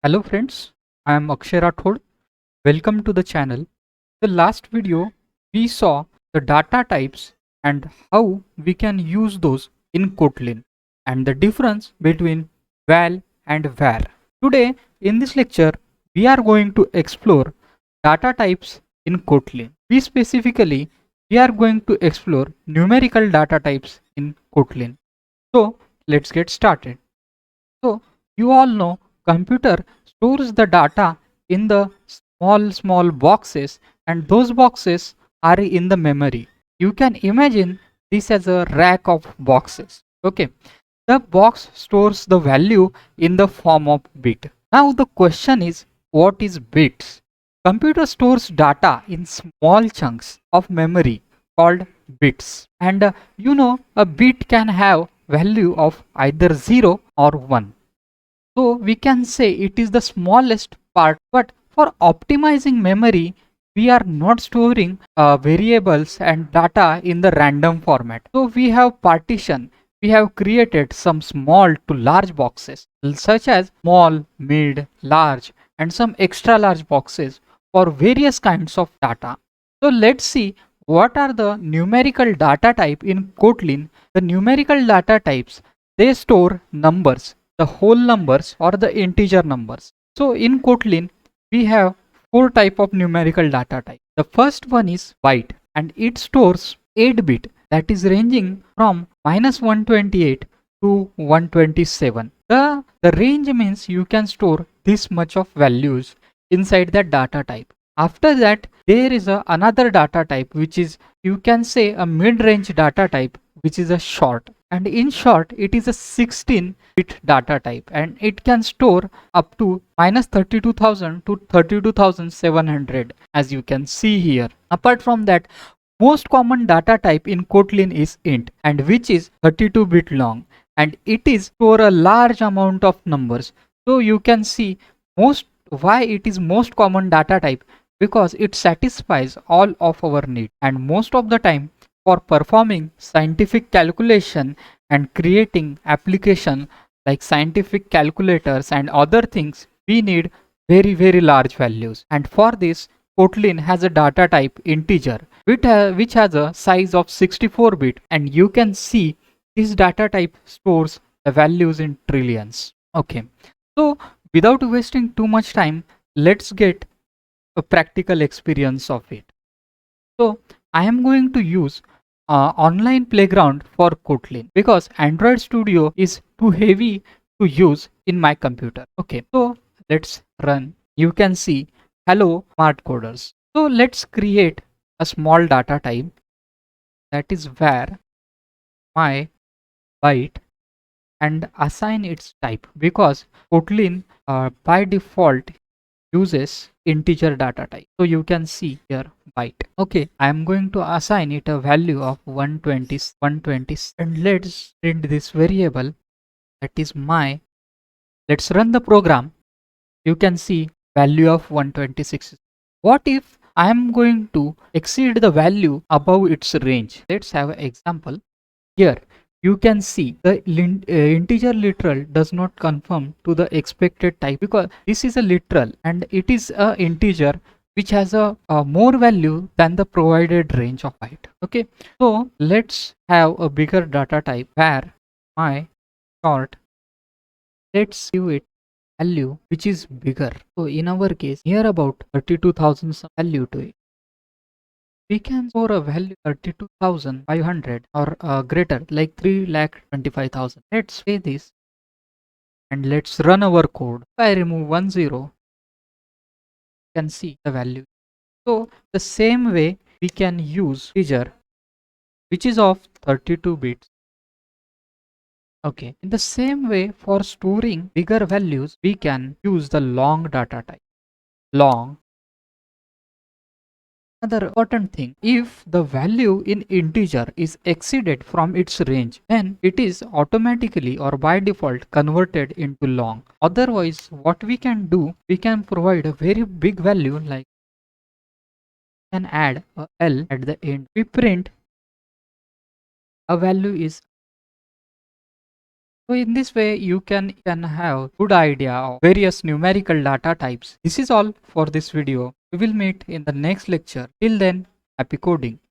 Hello friends, I am Akshay Rathod. Welcome to the channel. The last video we saw the data types and how we can use those in Kotlin and the difference between val and var. Today in this lecture we are going to explore data types in Kotlin. We are going to explore numerical data types in Kotlin. So let's get started. So you all know computer stores the data in the small boxes, and those boxes are in the memory. You can imagine this as a rack of boxes. Okay. The box stores the value in the form of bit. Now the question is, what is bits? Computer stores data in small chunks of memory called bits. And a bit can have value of either 0 or 1. So we can say it is the smallest part, but for optimizing memory, we are not storing variables and data in the random format. So we have partition. We have created some small to large boxes, such as small, mid, large, and some extra large boxes for various kinds of data. So let's see what are the numerical data type in Kotlin. The numerical data types, they store numbers, the whole numbers or the integer numbers. So in Kotlin, we have four type of numerical data type. The first one is byte, and it stores 8 bit, that is ranging from -128 to 127. The range means you can store this much of values inside that data type. After that, there is another data type which is, you can say, a mid-range data type, which is a short. And in short, it is a 16-bit data type, and it can store up to -32,000 to 32,700, as you can see here. Apart from that, most common data type in Kotlin is int, and which is 32-bit long, and it is store a large amount of numbers. So you can see most why it is most common data type, because it satisfies all of our needs, and most of the time for performing scientific calculation and creating application like scientific calculators and other things, we need very large values. And for this, Kotlin has a data type integer which has a size of 64 bit, and you can see this data type stores the values in trillions. Okay, so without wasting too much time, let's get a practical experience of it. So I am going to use online playground for Kotlin because Android Studio is too heavy to use in my computer. Okay, so let's run. You can see hello smart coders. So let's create a small data type, that is var my byte, and assign its type, because Kotlin by default uses integer data type. So you can see here byte. Okay, I am going to assign it a value of 120, and let's print this variable, that is my. Let's run the program. You can see value of 126. What if I am going to exceed the value above its range? Let's have an example. Here you can see the integer literal does not conform to the expected type, because this is a literal and it is a integer which has a more value than the provided range of byte. Okay, so let's have a bigger data type where my short, let's give it value which is bigger. So in our case, here about 32,000 some value to it. We can store a value 32,500 or greater, like 3,25,000. Let's say this and let's run our code. If I remove 10, you can see the value. So the same way we can use integer which is of 32 bits. Okay, in the same way, for storing bigger values, we can use the long data type. Long. Another important thing, if the value in integer is exceeded from its range, then it is automatically or by default converted into long. Otherwise, what we can do, we can provide a very big value, like can add a L at the end. We print a value is. So in this way, you can have good idea of various numerical data types. This is all for this video. We will meet in the next lecture. Till then, happy coding.